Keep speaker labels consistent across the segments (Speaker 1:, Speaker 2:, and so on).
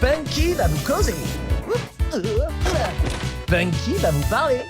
Speaker 1: Punky va vous causer. Punky va vous parler.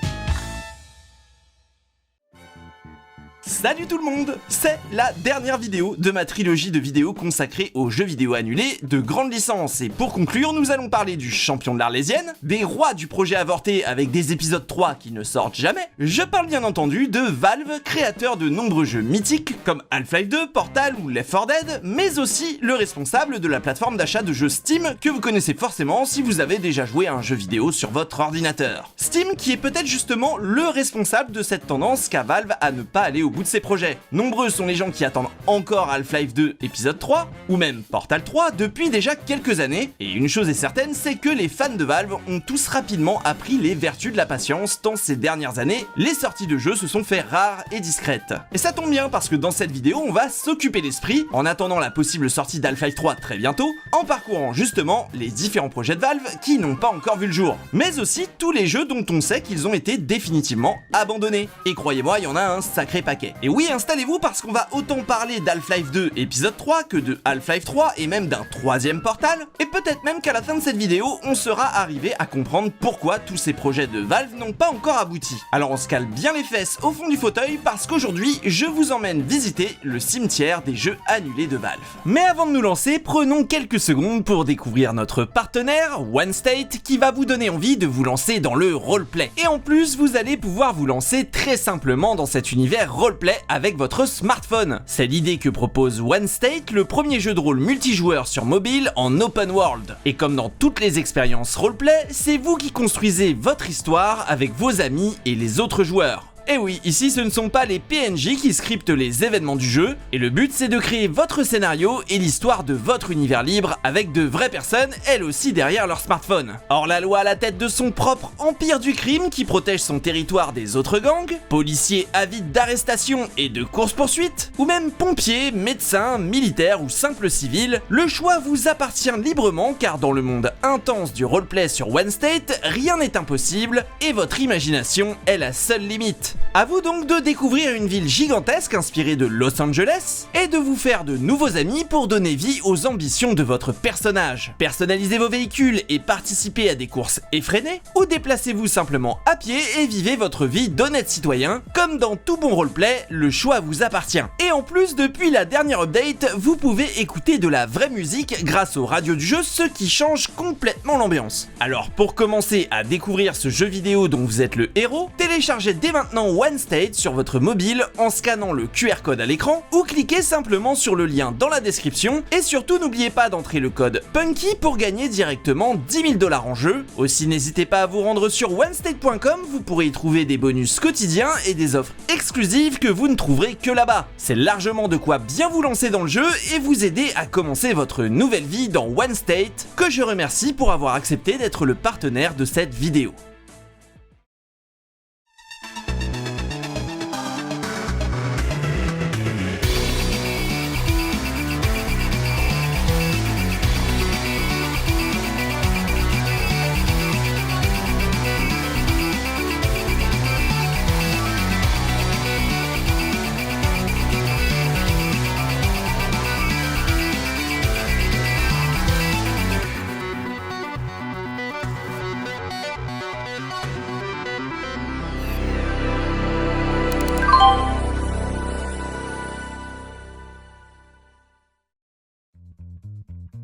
Speaker 2: Salut tout le monde! C'est la dernière vidéo de ma trilogie de vidéos consacrée aux jeux vidéo annulés de grande licence. Et pour conclure, nous allons parler du champion de l'Arlésienne, des rois du projet avorté avec des épisodes 3 qui ne sortent jamais. Je parle bien entendu de Valve, créateur de nombreux jeux mythiques comme Half-Life 2, Portal ou Left 4 Dead, mais aussi le responsable de la plateforme d'achat de jeux Steam que vous connaissez forcément si vous avez déjà joué à un jeu vidéo sur votre ordinateur. Steam qui est peut-être justement le responsable de cette tendance qu'a Valve à ne pas aller au bout de ses projets. Nombreux sont les gens qui attendent encore Half-Life 2 épisode 3 ou même Portal 3 depuis déjà quelques années, et une chose est certaine, c'est que les fans de Valve ont tous rapidement appris les vertus de la patience tant ces dernières années, les sorties de jeux se sont fait rares et discrètes. Et ça tombe bien parce que dans cette vidéo, on va s'occuper l'esprit en attendant la possible sortie d'Half-Life 3 très bientôt, en parcourant justement les différents projets de Valve qui n'ont pas encore vu le jour, mais aussi tous les jeux dont on sait qu'ils ont été définitivement abandonnés. Et croyez-moi, il y en a un sacré paquet. Et oui, installez-vous parce qu'on va autant parler d'Half-Life 2 épisode 3 que de Half-Life 3 et même d'un troisième Portal, et peut-être même qu'à la fin de cette vidéo, on sera arrivé à comprendre pourquoi tous ces projets de Valve n'ont pas encore abouti. Alors on se cale bien les fesses au fond du fauteuil parce qu'aujourd'hui, je vous emmène visiter le cimetière des jeux annulés de Valve. Mais avant de nous lancer, prenons quelques secondes pour découvrir notre partenaire, OneState, qui va vous donner envie de vous lancer dans le roleplay. Et en plus, vous allez pouvoir vous lancer très simplement dans cet univers roleplay avec votre smartphone. C'est l'idée que propose OneState, le premier jeu de rôle multijoueur sur mobile en open world. Et comme dans toutes les expériences roleplay, c'est vous qui construisez votre histoire avec vos amis et les autres joueurs. Et oui, ici ce ne sont pas les PNJ qui scriptent les événements du jeu, et le but c'est de créer votre scénario et l'histoire de votre univers libre avec de vraies personnes, elles aussi derrière leur smartphone. Or la loi à la tête de son propre empire du crime qui protège son territoire des autres gangs, policiers avides d'arrestation et de course-poursuite, ou même pompiers, médecins, militaires ou simples civils, le choix vous appartient librement car dans le monde intense du roleplay sur OneState, rien n'est impossible et votre imagination est la seule limite. A vous donc de découvrir une ville gigantesque inspirée de Los Angeles et de vous faire de nouveaux amis pour donner vie aux ambitions de votre personnage. Personnalisez vos véhicules et participez à des courses effrénées, ou déplacez-vous simplement à pied et vivez votre vie d'honnête citoyen. Comme dans tout bon roleplay, le choix vous appartient. Et en plus, depuis la dernière update, vous pouvez écouter de la vraie musique grâce aux radios du jeu, ce qui change complètement l'ambiance. Alors pour commencer à découvrir ce jeu vidéo dont vous êtes le héros, téléchargez dès maintenant OneState sur votre mobile en scannant le QR code à l'écran ou cliquez simplement sur le lien dans la description, et surtout n'oubliez pas d'entrer le code PUNKY pour gagner directement 10 000 $ en jeu. Aussi n'hésitez pas à vous rendre sur onestate.com, vous pourrez y trouver des bonus quotidiens et des offres exclusives que vous ne trouverez que là-bas. C'est largement de quoi bien vous lancer dans le jeu et vous aider à commencer votre nouvelle vie dans OneState, que je remercie pour avoir accepté d'être le partenaire de cette vidéo.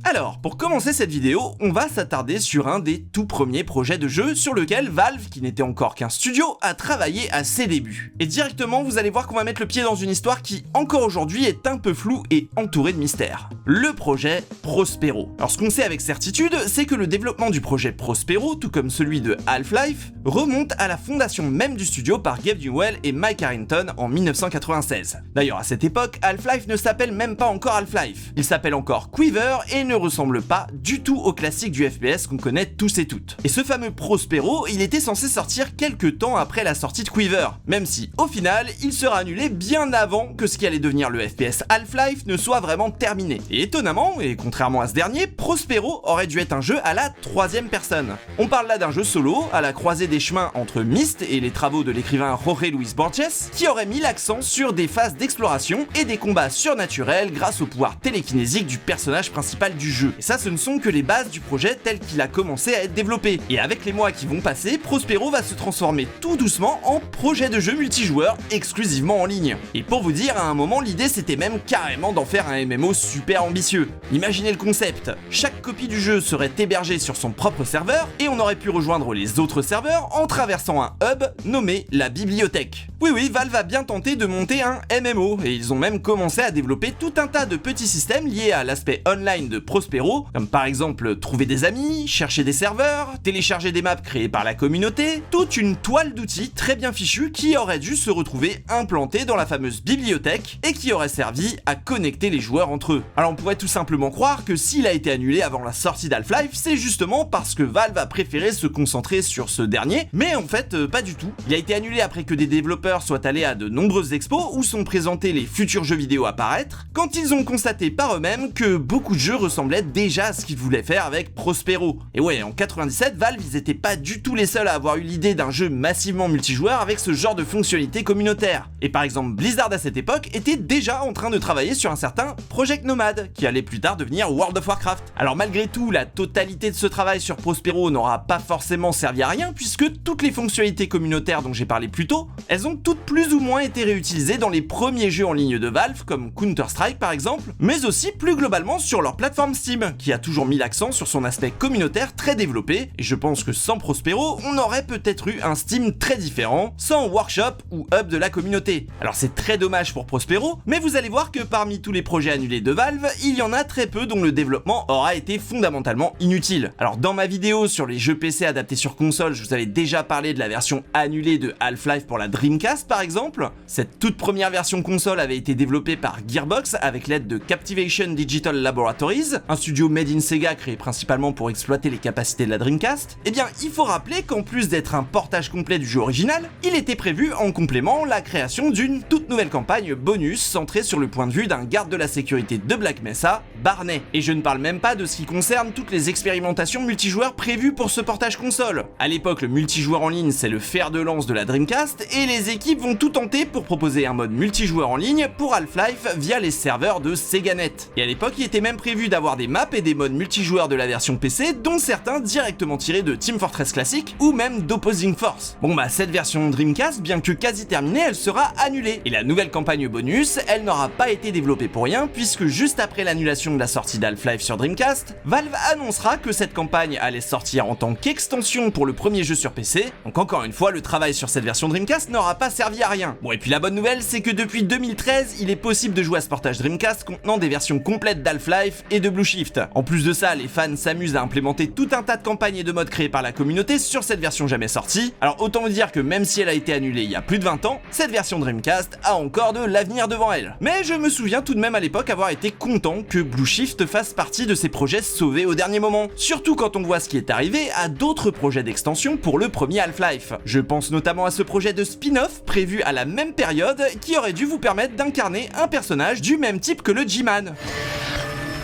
Speaker 2: Alors, pour commencer cette vidéo, on va s'attarder sur un des tout premiers projets de jeu sur lequel Valve, qui n'était encore qu'un studio, a travaillé à ses débuts. Et directement, vous allez voir qu'on va mettre le pied dans une histoire qui, encore aujourd'hui, est un peu floue et entourée de mystères. Le projet Prospero. Alors ce qu'on sait avec certitude, c'est que le développement du projet Prospero, tout comme celui de Half-Life, remonte à la fondation même du studio par Gabe Newell et Mike Harrington en 1996. D'ailleurs, à cette époque, Half-Life ne s'appelle même pas encore Half-Life. Il s'appelle encore Quiver et ne ressemble pas du tout au classique du FPS qu'on connaît tous et toutes. Et ce fameux Prospero, il était censé sortir quelques temps après la sortie de Quiver, même si, au final, il sera annulé bien avant que ce qui allait devenir le FPS Half-Life ne soit vraiment terminé. Et étonnamment, et contrairement à ce dernier, Prospero aurait dû être un jeu à la troisième personne. On parle là d'un jeu solo, à la croisée des chemins entre Myst et les travaux de l'écrivain Jorge Luis Borges, qui aurait mis l'accent sur des phases d'exploration et des combats surnaturels grâce au pouvoir télékinésique du personnage principal du jeu. jeu. Et ça, ce ne sont que les bases du projet tel qu'il a commencé à être développé. Et avec les mois qui vont passer, Prospero va se transformer tout doucement en projet de jeu multijoueur exclusivement en ligne. Et pour vous dire, à un moment, l'idée c'était même carrément d'en faire un MMO super ambitieux. Imaginez le concept, chaque copie du jeu serait hébergée sur son propre serveur et on aurait pu rejoindre les autres serveurs en traversant un hub nommé la bibliothèque. Oui, Valve a bien tenté de monter un MMO et ils ont même commencé à développer tout un tas de petits systèmes liés à l'aspect online de Prospero, comme par exemple trouver des amis, chercher des serveurs, télécharger des maps créées par la communauté, toute une toile d'outils très bien fichue qui aurait dû se retrouver implantée dans la fameuse bibliothèque et qui aurait servi à connecter les joueurs entre eux. Alors on pourrait tout simplement croire que s'il a été annulé avant la sortie d'Half-Life, c'est justement parce que Valve a préféré se concentrer sur ce dernier, mais en fait pas du tout. Il a été annulé après que des développeurs soient allés à de nombreuses expos où sont présentés les futurs jeux vidéo à paraître, quand ils ont constaté par eux-mêmes que beaucoup de jeux ressemblaient déjà à ce qu'ils voulaient faire avec Prospero. Et ouais, en 97, Valve, ils étaient pas du tout les seuls à avoir eu l'idée d'un jeu massivement multijoueur avec ce genre de fonctionnalité communautaire. Et par exemple, Blizzard à cette époque était déjà en train de travailler sur un certain Project Nomad, qui allait plus tard devenir World of Warcraft. Alors malgré tout, la totalité de ce travail sur Prospero n'aura pas forcément servi à rien, puisque toutes les fonctionnalités communautaires dont j'ai parlé plus tôt, elles ont toutes plus ou moins été réutilisées dans les premiers jeux en ligne de Valve, comme Counter-Strike par exemple, mais aussi plus globalement sur leur plateforme Steam, qui a toujours mis l'accent sur son aspect communautaire très développé, et je pense que sans Prospero, on aurait peut-être eu un Steam très différent, sans workshop ou hub de la communauté. Alors c'est très dommage pour Prospero, mais vous allez voir que parmi tous les projets annulés de Valve, il y en a très peu dont le développement aura été fondamentalement inutile. Alors dans ma vidéo sur les jeux PC adaptés sur console, je vous avais déjà parlé de la version annulée de Half-Life pour la Dreamcast par exemple. Cette toute première version console avait été développée par Gearbox avec l'aide de Captivation Digital Laboratories, un studio made in Sega créé principalement pour exploiter les capacités de la Dreamcast. Et bien il faut rappeler qu'en plus d'être un portage complet du jeu original, il était prévu en complément la création d'une toute nouvelle campagne bonus centrée sur le point de vue d'un garde de la sécurité de Black Mesa, Barney. Et je ne parle même pas de ce qui concerne toutes les expérimentations multijoueurs prévues pour ce portage console. À l'époque, le multijoueur en ligne c'est le fer de lance de la Dreamcast et les équipes vont tout tenter pour proposer un mode multijoueur en ligne pour Half-Life via les serveurs de SegaNet. Et à l'époque, il était même prévu d'avoir des maps et des modes multijoueurs de la version PC, dont certains directement tirés de Team Fortress Classic ou même d'Opposing Force. Bon bah cette version Dreamcast, bien que quasi terminée, elle sera annulée. Et la nouvelle campagne bonus, elle n'aura pas été développée pour rien, puisque juste après l'annulation de la sortie d'Half-Life sur Dreamcast, Valve annoncera que cette campagne allait sortir en tant qu'extension pour le premier jeu sur PC. Donc encore une fois, le travail sur cette version Dreamcast n'aura pas servi à rien. Bon et puis la bonne nouvelle, c'est que depuis 2013, il est possible de jouer à ce portage Dreamcast contenant des versions complètes d'Half-Life et de Blue Shift. En plus de ça, les fans s'amusent à implémenter tout un tas de campagnes et de modes créés par la communauté sur cette version jamais sortie. Alors autant vous dire que même si elle a été annulée il y a plus de 20 ans, cette version Dreamcast a encore de l'avenir devant elle. Mais je me souviens tout de même à l'époque avoir été content que Blue Shift fasse partie de ces projets sauvés au dernier moment. Surtout quand on voit ce qui est arrivé à d'autres projets d'extension pour le premier Half-Life. Je pense notamment à ce projet de spin-off prévu à la même période qui aurait dû vous permettre d'incarner un personnage du même type que le G-Man.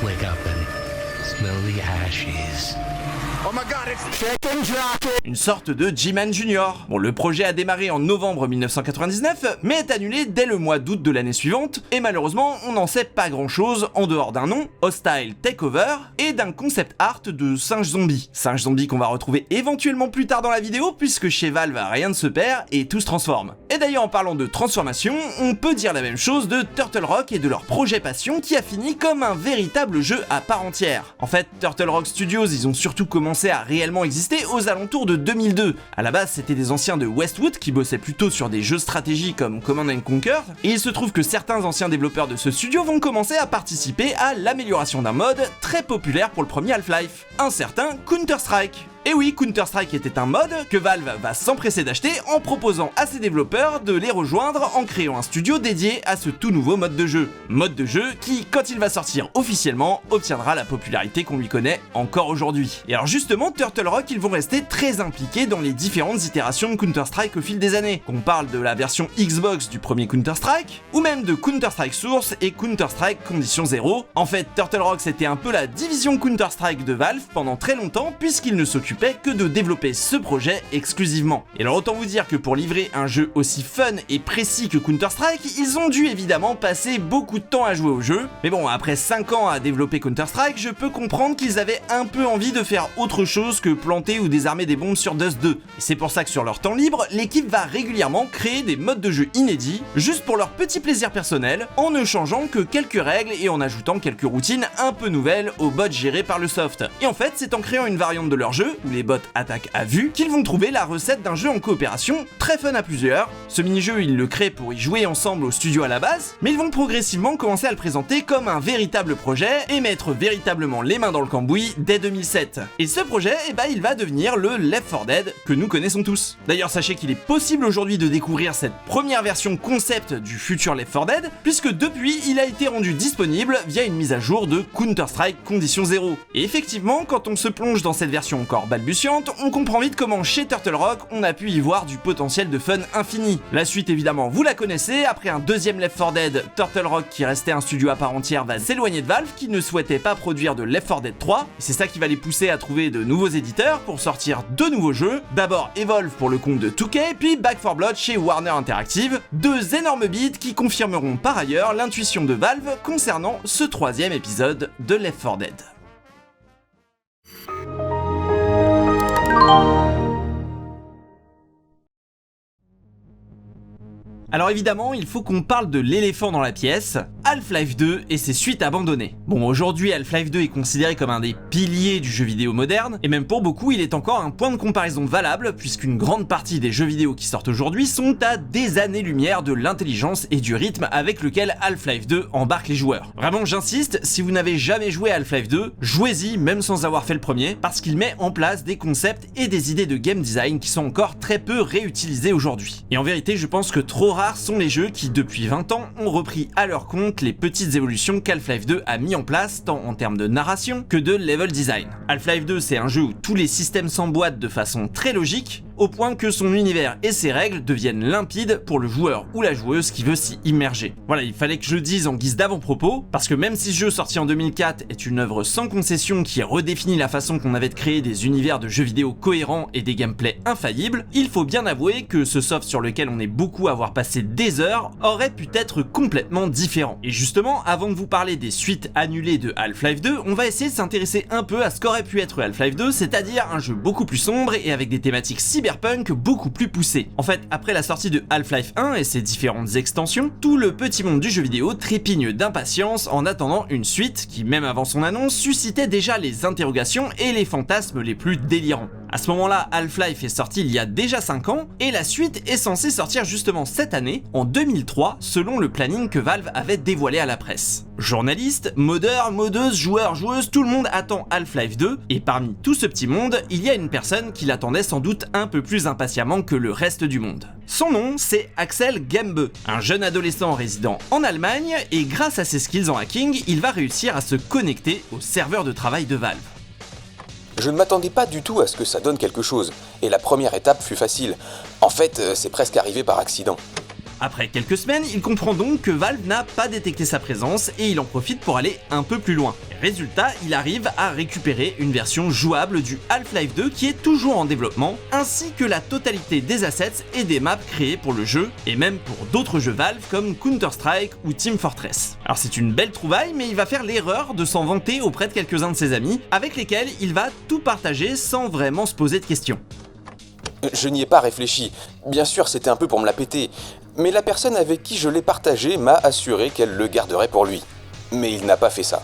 Speaker 3: Wake up and smell the ashes.
Speaker 4: Oh my god, it's chicken jockey!
Speaker 2: Une sorte de G-Man Junior. Bon, le projet a démarré en novembre 1999, mais est annulé dès le mois d'août de l'année suivante, et malheureusement, on n'en sait pas grand chose en dehors d'un nom, Hostile Takeover, et d'un concept art de singe zombie. Singe zombie qu'on va retrouver éventuellement plus tard dans la vidéo, puisque chez Valve, rien ne se perd et tout se transforme. Et d'ailleurs, en parlant de transformation, on peut dire la même chose de Turtle Rock et de leur projet Passion qui a fini comme un véritable jeu à part entière. En fait, Turtle Rock Studios, ils ont surtout commencé à réellement exister aux alentours de 2002. À la base, c'était des anciens de Westwood qui bossaient plutôt sur des jeux de stratégie comme Command & Conquer, et il se trouve que certains anciens développeurs de ce studio vont commencer à participer à l'amélioration d'un mode très populaire pour le premier Half-Life, un certain Counter-Strike. Et oui, Counter-Strike était un mode que Valve va s'empresser d'acheter en proposant à ses développeurs de les rejoindre en créant un studio dédié à ce tout nouveau mode de jeu. Mode de jeu qui, quand il va sortir officiellement, obtiendra la popularité qu'on lui connaît encore aujourd'hui. Et alors justement, Turtle Rock, ils vont rester très impliqués dans les différentes itérations de Counter-Strike au fil des années. Qu'on parle de la version Xbox du premier Counter-Strike, ou même de Counter-Strike Source et Counter-Strike Condition 0. En fait, Turtle Rock c'était un peu la division Counter-Strike de Valve pendant très longtemps, puisqu'il ne s'occupe s'occupait que de développer ce projet exclusivement. Et alors autant vous dire que pour livrer un jeu aussi fun et précis que Counter-Strike, ils ont dû évidemment passer beaucoup de temps à jouer au jeu. Mais bon, après 5 ans à développer Counter-Strike, je peux comprendre qu'ils avaient un peu envie de faire autre chose que planter ou désarmer des bombes sur Dust 2. Et c'est pour ça que sur leur temps libre, l'équipe va régulièrement créer des modes de jeu inédits, juste pour leur petit plaisir personnel, en ne changeant que quelques règles et en ajoutant quelques routines un peu nouvelles aux bots gérés par le soft. Et en fait, c'est en créant une variante de leur jeu, où les bots attaquent à vue, qu'ils vont trouver la recette d'un jeu en coopération très fun à plusieurs. Ce mini-jeu, ils le créent pour y jouer ensemble au studio à la base, mais ils vont progressivement commencer à le présenter comme un véritable projet et mettre véritablement les mains dans le cambouis dès 2007. Et ce projet, il va devenir le Left 4 Dead que nous connaissons tous. D'ailleurs, sachez qu'il est possible aujourd'hui de découvrir cette première version concept du futur Left 4 Dead, puisque depuis, il a été rendu disponible via une mise à jour de Counter-Strike Condition 0. Et effectivement, quand on se plonge dans cette version encore balbutiante, on comprend vite comment chez Turtle Rock, on a pu y voir du potentiel de fun infini. La suite, évidemment, vous la connaissez, après un deuxième Left 4 Dead, Turtle Rock, qui restait un studio à part entière, va s'éloigner de Valve, qui ne souhaitait pas produire de Left 4 Dead 3, et c'est ça qui va les pousser à trouver de nouveaux éditeurs pour sortir deux nouveaux jeux, d'abord Evolve pour le compte de 2K, puis Back 4 Blood chez Warner Interactive, deux énormes beats qui confirmeront par ailleurs l'intuition de Valve concernant ce troisième épisode de Left 4 Dead. Alors évidemment, il faut qu'on parle de l'éléphant dans la pièce, Half-Life 2 et ses suites abandonnées. Bon, aujourd'hui, Half-Life 2 est considéré comme un des piliers du jeu vidéo moderne, et même pour beaucoup, il est encore un point de comparaison valable, puisqu'une grande partie des jeux vidéo qui sortent aujourd'hui sont à des années-lumière de l'intelligence et du rythme avec lequel Half-Life 2 embarque les joueurs. Vraiment, j'insiste, si vous n'avez jamais joué à Half-Life 2, jouez-y même sans avoir fait le premier, parce qu'il met en place des concepts et des idées de game design qui sont encore très peu réutilisés aujourd'hui. Et en vérité, je pense que trop rares sont les jeux qui, depuis 20 ans, ont repris à leur compte les petites évolutions qu'Half-Life 2 a mis en place, tant en termes de narration que de level design. Half-Life 2, c'est un jeu où tous les systèmes s'emboîtent de façon très logique, au point que son univers et ses règles deviennent limpides pour le joueur ou la joueuse qui veut s'y immerger. Voilà, il fallait que je le dise en guise d'avant-propos, parce que même si ce jeu sorti en 2004 est une œuvre sans concession qui redéfinit la façon qu'on avait de créer des univers de jeux vidéo cohérents et des gameplays infaillibles, il faut bien avouer que ce soft sur lequel on est beaucoup à avoir passé des heures aurait pu être complètement différent. Et justement, avant de vous parler des suites annulées de Half-Life 2, on va essayer de s'intéresser un peu à ce qu'aurait pu être Half-Life 2, c'est-à-dire un jeu beaucoup plus sombre et avec des thématiques cyberpunk beaucoup plus poussées. En fait, après la sortie de Half-Life 1 et ses différentes extensions, tout le petit monde du jeu vidéo trépigne d'impatience en attendant une suite qui, même avant son annonce, suscitait déjà les interrogations et les fantasmes les plus délirants. À ce moment-là, Half-Life est sorti il y a déjà 5 ans, et la suite est censée sortir justement cette année, en 2003, selon le planning que Valve avait dévoilé à la presse. Journalistes, modeurs, modeuses, joueurs, joueuses, tout le monde attend Half-Life 2, et parmi tout ce petit monde, il y a une personne qui l'attendait sans doute un peu plus impatiemment que le reste du monde. Son nom, c'est Axel Gembe, un jeune adolescent résidant en Allemagne, et grâce à ses skills en hacking, il va réussir à se connecter au serveur de travail de Valve.
Speaker 5: Je ne m'attendais pas du tout à ce que ça donne quelque chose, et la première étape fut facile. En fait, c'est presque arrivé par accident.
Speaker 2: Après quelques semaines, il comprend donc que Valve n'a pas détecté sa présence et il en profite pour aller un peu plus loin. Résultat, il arrive à récupérer une version jouable du Half-Life 2 qui est toujours en développement, ainsi que la totalité des assets et des maps créés pour le jeu, et même pour d'autres jeux Valve comme Counter-Strike ou Team Fortress. Alors c'est une belle trouvaille, mais il va faire l'erreur de s'en vanter auprès de quelques-uns de ses amis, avec lesquels il va tout partager sans vraiment se poser de questions.
Speaker 5: Je n'y ai pas réfléchi. Bien sûr, c'était un peu pour me la péter. Mais la personne avec qui je l'ai partagé m'a assuré qu'elle le garderait pour lui. Mais il n'a pas fait ça.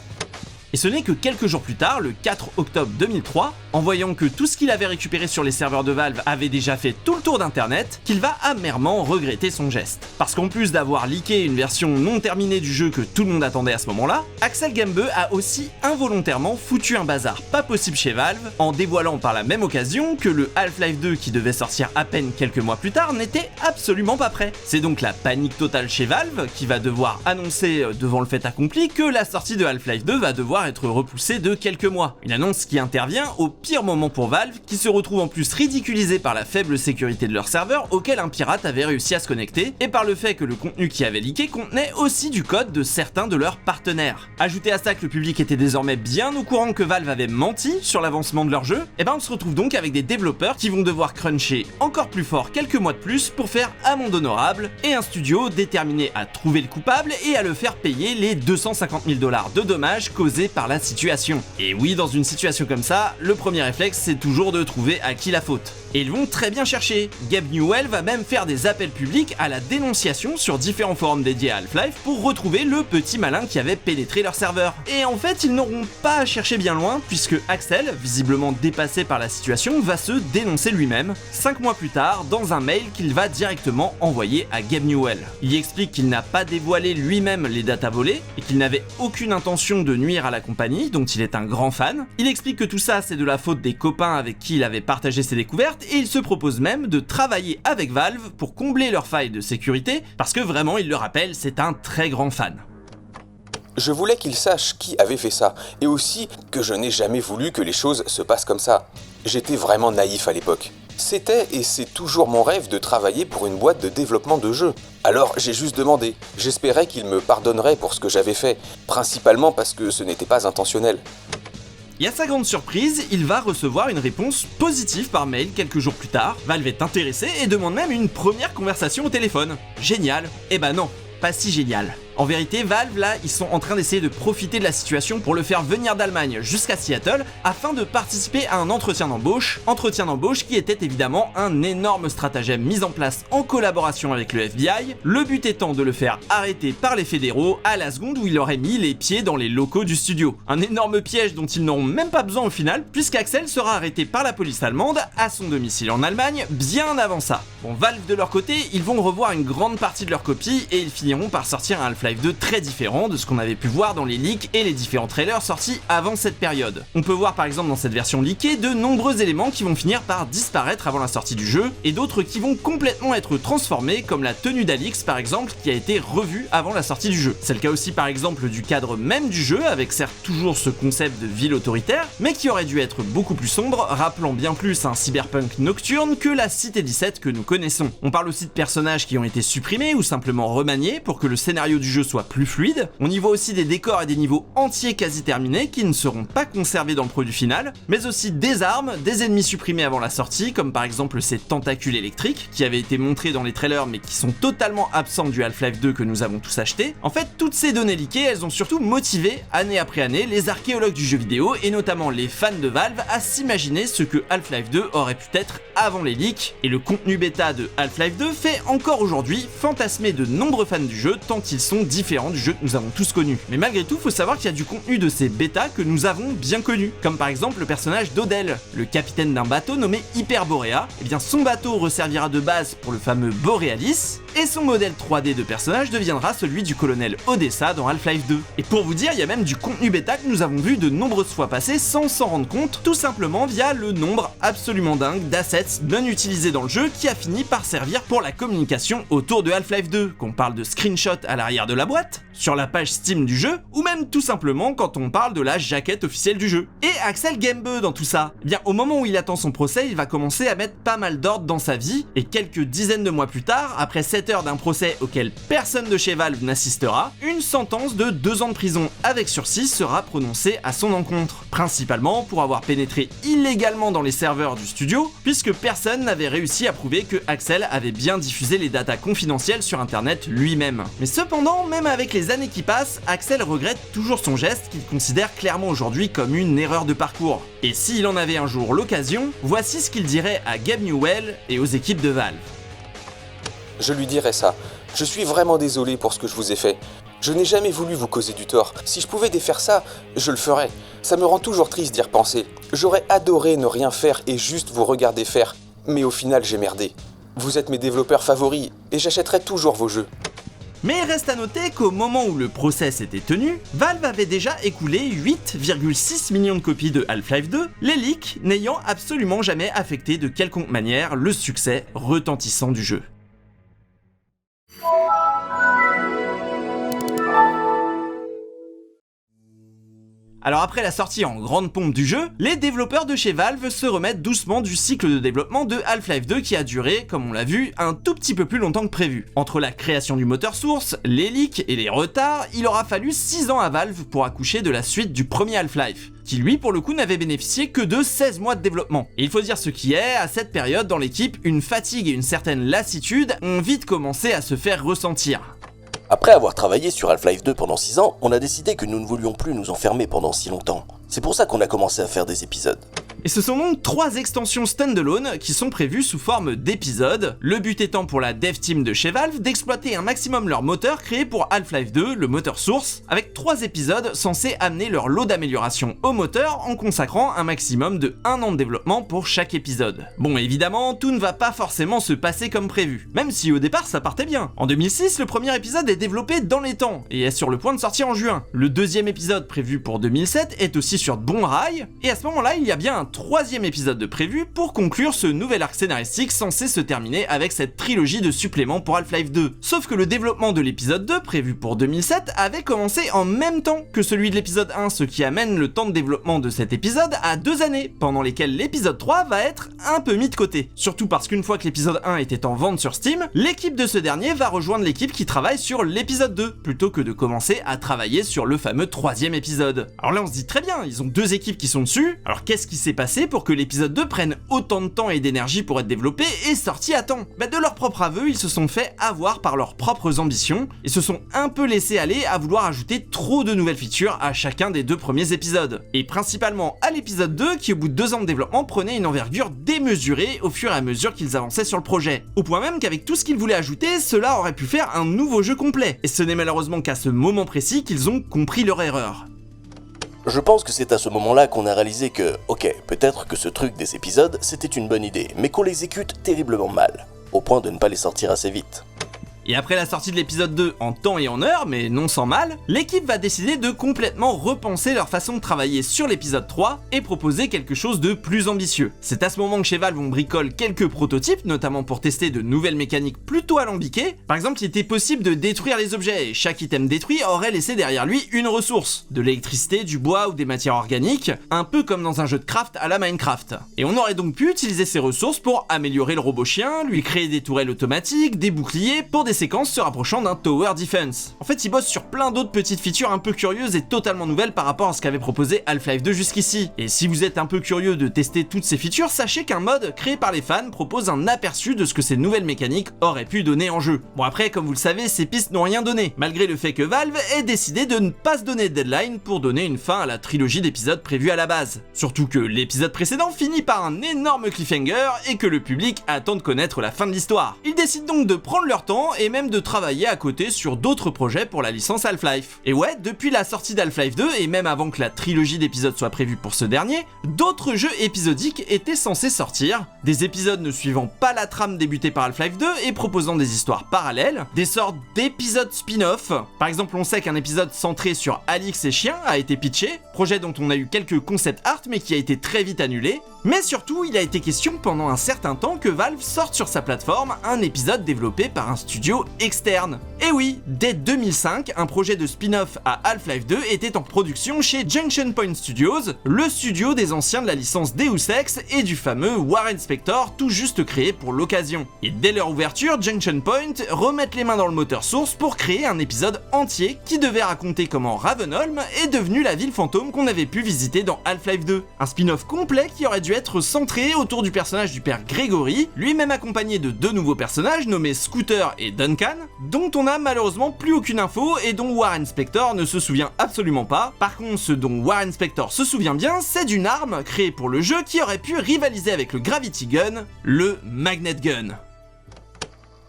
Speaker 2: Et ce n'est que quelques jours plus tard, le 4 octobre 2003, en voyant que tout ce qu'il avait récupéré sur les serveurs de Valve avait déjà fait tout le tour d'internet, qu'il va amèrement regretter son geste. Parce qu'en plus d'avoir leaké une version non terminée du jeu que tout le monde attendait à ce moment-là, Axel Gembe a aussi involontairement foutu un bazar pas possible chez Valve, en dévoilant par la même occasion que le Half-Life 2 qui devait sortir à peine quelques mois plus tard n'était absolument pas prêt. C'est donc la panique totale chez Valve qui va devoir annoncer devant le fait accompli que la sortie de Half-Life 2 va devoir devoir être repoussée de quelques mois. Une annonce qui intervient au pire moment pour Valve, qui se retrouve en plus ridiculisé par la faible sécurité de leur serveur auquel un pirate avait réussi à se connecter, et par le fait que le contenu qui avait leaké contenait aussi du code de certains de leurs partenaires. Ajoutez à ça que le public était désormais bien au courant que Valve avait menti sur l'avancement de leur jeu, et ben on se retrouve donc avec des développeurs qui vont devoir cruncher encore plus fort quelques mois de plus pour faire amende honorable, et un studio déterminé à trouver le coupable et à le faire payer les 250 000 $ de dommages causés par la situation. Et oui, dans une situation comme ça, le premier réflexe c'est toujours de trouver à qui la faute. Et ils vont très bien chercher. Gabe Newell va même faire des appels publics à la dénonciation sur différents forums dédiés à Half-Life pour retrouver le petit malin qui avait pénétré leur serveur. Et en fait, ils n'auront pas à chercher bien loin, puisque Axel, visiblement dépassé par la situation, va se dénoncer lui-même, 5 mois plus tard, dans un mail qu'il va directement envoyer à Gabe Newell. Il y explique qu'il n'a pas dévoilé lui-même les datas volées, et qu'il n'avait aucune intention de nuire à la compagnie, dont il est un grand fan. Il explique que tout ça, c'est de la faute des copains avec qui il avait partagé ses découvertes, et il se propose même de travailler avec Valve pour combler leurs failles de sécurité, parce que vraiment, il le rappelle, c'est un très grand fan.
Speaker 5: Je voulais qu'il sache qui avait fait ça, et aussi que je n'ai jamais voulu que les choses se passent comme ça. J'étais vraiment naïf à l'époque. C'était et c'est toujours mon rêve de travailler pour une boîte de développement de jeux. Alors j'ai juste demandé. J'espérais qu'il me pardonnerait pour ce que j'avais fait, principalement parce que ce n'était pas intentionnel.
Speaker 2: Et à sa grande surprise, il va recevoir une réponse positive par mail quelques jours plus tard. Valve est intéressé et demande même une première conversation au téléphone. Génial. Eh ben non, pas si génial. En vérité, Valve, là, ils sont en train d'essayer de profiter de la situation pour le faire venir d'Allemagne jusqu'à Seattle afin de participer à un entretien d'embauche qui était évidemment un énorme stratagème mis en place en collaboration avec le FBI, le but étant de le faire arrêter par les fédéraux à la seconde où il aurait mis les pieds dans les locaux du studio. Un énorme piège dont ils n'auront même pas besoin au final, puisqu'Axel sera arrêté par la police allemande à son domicile en Allemagne bien avant ça. Bon, Valve de leur côté, ils vont revoir une grande partie de leur copie et ils finiront par sortir un Half-Life 2 très différent de ce qu'on avait pu voir dans les leaks et les différents trailers sortis avant cette période. On peut voir par exemple dans cette version leakée de nombreux éléments qui vont finir par disparaître avant la sortie du jeu et d'autres qui vont complètement être transformés comme la tenue d'Alix par exemple qui a été revue avant la sortie du jeu. C'est le cas aussi par exemple du cadre même du jeu avec certes toujours ce concept de ville autoritaire mais qui aurait dû être beaucoup plus sombre, rappelant bien plus un cyberpunk nocturne que la Cité 17 que nous connaissons. On parle aussi de personnages qui ont été supprimés ou simplement remaniés pour que le scénario du jeu soit plus fluide. On y voit aussi des décors et des niveaux entiers quasi terminés qui ne seront pas conservés dans le produit final, mais aussi des armes, des ennemis supprimés avant la sortie, comme par exemple ces tentacules électriques qui avaient été montrés dans les trailers mais qui sont totalement absents du Half-Life 2 que nous avons tous acheté. En fait, toutes ces données leakées, elles ont surtout motivé, année après année, les archéologues du jeu vidéo et notamment les fans de Valve à s'imaginer ce que Half-Life 2 aurait pu être avant les leaks, et le contenu bêta de Half-Life 2 fait encore aujourd'hui fantasmer de nombreux fans du jeu tant ils sont différents du jeu que nous avons tous connu. Mais malgré tout, faut savoir qu'il y a du contenu de ces bêtas que nous avons bien connus, comme par exemple le personnage d'Odell, le capitaine d'un bateau nommé Hyperborea. Et bien son bateau resservira de base pour le fameux Borealis, et son modèle 3D de personnage deviendra celui du colonel Odessa dans Half-Life 2. Et pour vous dire, il y a même du contenu bêta que nous avons vu de nombreuses fois passer sans s'en rendre compte, tout simplement via le nombre absolument dingue d'assets non utilisés dans le jeu qui a fini par servir pour la communication autour de Half-Life 2, qu'on parle de screenshots à l'arrière de la boîte, sur la page Steam du jeu, ou même tout simplement quand on parle de la jaquette officielle du jeu. Et Axel Gamebeu dans tout ça, eh bien au moment où il attend son procès, il va commencer à mettre pas mal d'ordre dans sa vie, et quelques dizaines de mois plus tard, après 7 heures d'un procès auquel personne de chez Valve n'assistera, une sentence de 2 ans de prison avec sursis sera prononcée à son encontre, principalement pour avoir pénétré illégalement dans les serveurs du studio, puisque personne n'avait réussi à prouver que Axel avait bien diffusé les datas confidentielles sur internet lui-même. Mais cependant, même avec les années qui passent, Axel regrette toujours son geste qu'il considère clairement aujourd'hui comme une erreur de parcours. Et s'il en avait un jour l'occasion, voici ce qu'il dirait à Gabe Newell et aux équipes de Valve.
Speaker 5: Je lui dirai ça. Je suis vraiment désolé pour ce que je vous ai fait. Je n'ai jamais voulu vous causer du tort. Si je pouvais défaire ça, je le ferais. Ça me rend toujours triste d'y repenser. J'aurais adoré ne rien faire et juste vous regarder faire. Mais au final, j'ai merdé. Vous êtes mes développeurs favoris et j'achèterai toujours vos jeux.
Speaker 2: Mais il reste à noter qu'au moment où le procès s'était tenu, Valve avait déjà écoulé 8,6 millions de copies de Half-Life 2, les leaks n'ayant absolument jamais affecté de quelconque manière le succès retentissant du jeu. Alors après la sortie en grande pompe du jeu, les développeurs de chez Valve se remettent doucement du cycle de développement de Half-Life 2 qui a duré, comme on l'a vu, un tout petit peu plus longtemps que prévu. Entre la création du moteur source, les leaks et les retards, il aura fallu 6 ans à Valve pour accoucher de la suite du premier Half-Life, qui lui pour le coup n'avait bénéficié que de 16 mois de développement. Et il faut dire ce qui est, à cette période dans l'équipe, une fatigue et une certaine lassitude ont vite commencé à se faire ressentir.
Speaker 6: Après avoir travaillé sur Half-Life 2 pendant 6 ans, on a décidé que nous ne voulions plus nous enfermer pendant si longtemps. C'est pour ça qu'on a commencé à faire des épisodes.
Speaker 2: Et ce sont donc 3 extensions standalone qui sont prévues sous forme d'épisodes, le but étant pour la dev team de chez Valve d'exploiter un maximum leur moteur créé pour Half-Life 2, le moteur source, avec 3 épisodes censés amener leur lot d'amélioration au moteur en consacrant un maximum de 1 an de développement pour chaque épisode. Bon évidemment, tout ne va pas forcément se passer comme prévu, même si au départ ça partait bien. En 2006, le premier épisode est développé dans les temps et est sur le point de sortir en juin. Le deuxième épisode prévu pour 2007 est aussi sur de bons rails, et à ce moment-là, il y a bien un 3e épisode de prévu pour conclure ce nouvel arc scénaristique censé se terminer avec cette trilogie de suppléments pour Half-Life 2. Sauf que le développement de l'épisode 2, prévu pour 2007, avait commencé en même temps que celui de l'épisode 1, ce qui amène le temps de développement de cet épisode à 2 années, pendant lesquelles l'épisode 3 va être un peu mis de côté. Surtout parce qu'une fois que l'épisode 1 était en vente sur Steam, l'équipe de ce dernier va rejoindre l'équipe qui travaille sur l'épisode 2, plutôt que de commencer à travailler sur le fameux 3e épisode. Alors là on se dit très bien, ils ont 2 équipes qui sont dessus, alors qu'est-ce qui s'est passé pour que l'épisode 2 prenne autant de temps et d'énergie pour être développé et sorti à temps? De leur propre aveu, ils se sont fait avoir par leurs propres ambitions et se sont un peu laissés aller à vouloir ajouter trop de nouvelles features à chacun des 2 premiers épisodes. Et principalement à l'épisode 2 qui au bout de 2 ans de développement prenait une envergure démesurée au fur et à mesure qu'ils avançaient sur le projet. Au point même qu'avec tout ce qu'ils voulaient ajouter, cela aurait pu faire un nouveau jeu complet. Et ce n'est malheureusement qu'à ce moment précis qu'ils ont compris leur erreur.
Speaker 6: Je pense que c'est à ce moment-là qu'on a réalisé que, ok, peut-être que ce truc des épisodes, c'était une bonne idée, mais qu'on l'exécute terriblement mal, au point de ne pas les sortir assez vite.
Speaker 2: Et après la sortie de l'épisode 2 en temps et en heure, mais non sans mal, l'équipe va décider de complètement repenser leur façon de travailler sur l'épisode 3 et proposer quelque chose de plus ambitieux. C'est à ce moment que chez Valve on bricole quelques prototypes, notamment pour tester de nouvelles mécaniques plutôt alambiquées. Par exemple, il était possible de détruire les objets et chaque item détruit aurait laissé derrière lui une ressource, de l'électricité, du bois ou des matières organiques, un peu comme dans un jeu de craft à la Minecraft. Et on aurait donc pu utiliser ces ressources pour améliorer le robot chien, lui créer des tourelles automatiques, des boucliers, pour des séquences se rapprochant d'un tower defense. En fait, ils bossent sur plein d'autres petites features un peu curieuses et totalement nouvelles par rapport à ce qu'avait proposé Half-Life 2 jusqu'ici. Et si vous êtes un peu curieux de tester toutes ces features, sachez qu'un mode créé par les fans propose un aperçu de ce que ces nouvelles mécaniques auraient pu donner en jeu. Bon après, comme vous le savez, ces pistes n'ont rien donné, malgré le fait que Valve ait décidé de ne pas se donner de deadline pour donner une fin à la trilogie d'épisodes prévue à la base. Surtout que l'épisode précédent finit par un énorme cliffhanger et que le public attend de connaître la fin de l'histoire. Ils décident donc de prendre leur temps et même de travailler à côté sur d'autres projets pour la licence Half-Life. Et ouais, depuis la sortie d'Half-Life 2 et même avant que la trilogie d'épisodes soit prévue pour ce dernier, d'autres jeux épisodiques étaient censés sortir, des épisodes ne suivant pas la trame débutée par Half-Life 2 et proposant des histoires parallèles, des sortes d'épisodes spin-off. Par exemple, on sait qu'un épisode centré sur Alix et Chien a été pitché, projet dont on a eu quelques concept art mais qui a été très vite annulé. Mais surtout, il a été question pendant un certain temps que Valve sorte sur sa plateforme un épisode développé par un studio externe. Et oui, dès 2005, un projet de spin-off à Half-Life 2 était en production chez Junction Point Studios, le studio des anciens de la licence Deus Ex et du fameux Warren Spector tout juste créé pour l'occasion. Et dès leur ouverture, Junction Point remettent les mains dans le moteur source pour créer un épisode entier qui devait raconter comment Ravenholm est devenue la ville fantôme qu'on avait pu visiter dans Half-Life 2. Un spin-off complet qui aurait dû être centré autour du personnage du père Gregory, lui-même accompagné de 2 nouveaux personnages nommés Scooter et Duncan, dont on n'a malheureusement plus aucune info et dont Warren Spector ne se souvient absolument pas. Par contre, ce dont Warren Spector se souvient bien, c'est d'une arme créée pour le jeu qui aurait pu rivaliser avec le Gravity Gun, le Magnet Gun.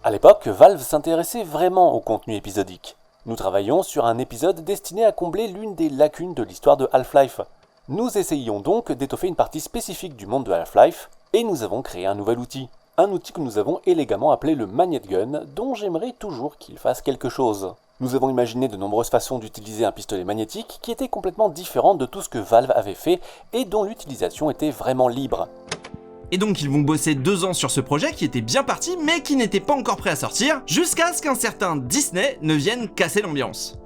Speaker 7: À l'époque, Valve s'intéressait vraiment au contenu épisodique. Nous travaillions sur un épisode destiné à combler l'une des lacunes de l'histoire de Half-Life. Nous essayions donc d'étoffer une partie spécifique du monde de Half-Life, et nous avons créé un nouvel outil. Un outil que nous avons élégamment appelé le Magnet Gun, dont j'aimerais toujours qu'il fasse quelque chose. Nous avons imaginé de nombreuses façons d'utiliser un pistolet magnétique qui était complètement différente de tout ce que Valve avait fait et dont l'utilisation était vraiment libre.
Speaker 2: Et donc ils vont bosser 2 ans sur ce projet qui était bien parti mais qui n'était pas encore prêt à sortir, jusqu'à ce qu'un certain Disney ne vienne casser l'ambiance.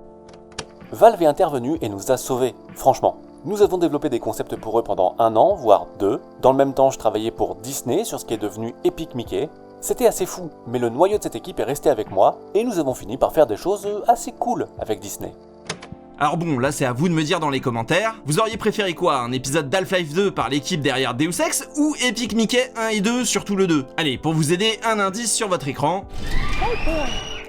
Speaker 7: Valve est intervenu et nous a sauvés, franchement. Nous avons développé des concepts pour eux pendant 1 an, voire 2. Dans le même temps, je travaillais pour Disney sur ce qui est devenu Epic Mickey. C'était assez fou, mais le noyau de cette équipe est resté avec moi, et nous avons fini par faire des choses assez cool avec Disney.
Speaker 2: Alors bon, là c'est à vous de me dire dans les commentaires, vous auriez préféré quoi, un épisode d'Half-Life 2 par l'équipe derrière Deus Ex, ou Epic Mickey 1 et 2, surtout le 2 ? Allez, pour vous aider, un indice sur votre écran.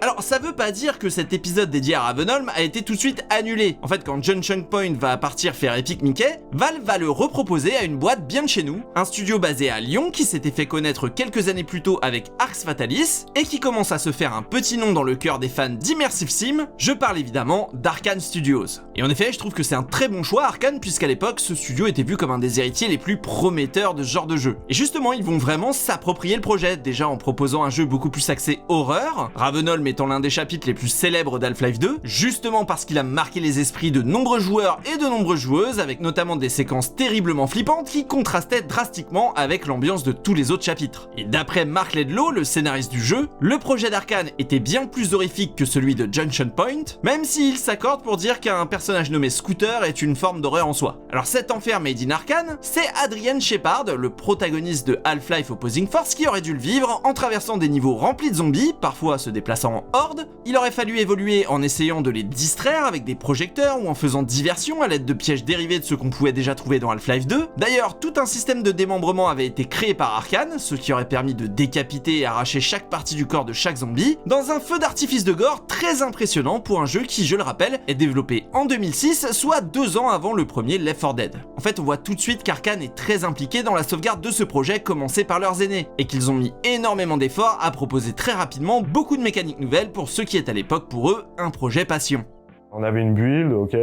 Speaker 2: Alors ça veut pas dire que cet épisode dédié à Ravenholm a été tout de suite annulé. En fait, quand Junction Point va partir faire Epic Mickey, Valve va le reproposer à une boîte bien de chez nous, un studio basé à Lyon qui s'était fait connaître quelques années plus tôt avec Arx Fatalis, et qui commence à se faire un petit nom dans le cœur des fans d'Immersive Sim, je parle évidemment d'Arcane Studios. Et en effet, je trouve que c'est un très bon choix Arcane, puisqu'à l'époque, ce studio était vu comme un des héritiers les plus prometteurs de ce genre de jeu. Et justement, ils vont vraiment s'approprier le projet, déjà en proposant un jeu beaucoup plus axé horreur, Ravenholm étant l'un des chapitres les plus célèbres d'Half-Life 2, justement parce qu'il a marqué les esprits de nombreux joueurs et de nombreuses joueuses, avec notamment des séquences terriblement flippantes qui contrastaient drastiquement avec l'ambiance de tous les autres chapitres. Et d'après Mark Ledlow, le scénariste du jeu, le projet d'Arcane était bien plus horrifique que celui de Junction Point, même s'il s'accorde pour dire qu'un personnage nommé Scooter est une forme d'horreur en soi. Alors cet enfer made in Arcane, c'est Adrian Shepard, le protagoniste de Half-Life Opposing Force, qui aurait dû le vivre en traversant des niveaux remplis de zombies, parfois se déplaçant en horde. Il aurait fallu évoluer en essayant de les distraire avec des projecteurs ou en faisant diversion à l'aide de pièges dérivés de ceux qu'on pouvait déjà trouver dans Half-Life 2. D'ailleurs, tout un système de démembrement avait été créé par Arcane, ce qui aurait permis de décapiter et arracher chaque partie du corps de chaque zombie, dans un feu d'artifice de gore très impressionnant pour un jeu qui, je le rappelle, est développé en 2006, soit 2 ans avant le premier Left 4 Dead. En fait, on voit tout de suite qu'Arcane est très impliqué dans la sauvegarde de ce projet commencé par leurs aînés, et qu'ils ont mis énormément d'efforts à proposer très rapidement beaucoup de mécaniques nouvelles pour ce qui est à l'époque pour eux un projet passion.
Speaker 8: On avait une build, ok,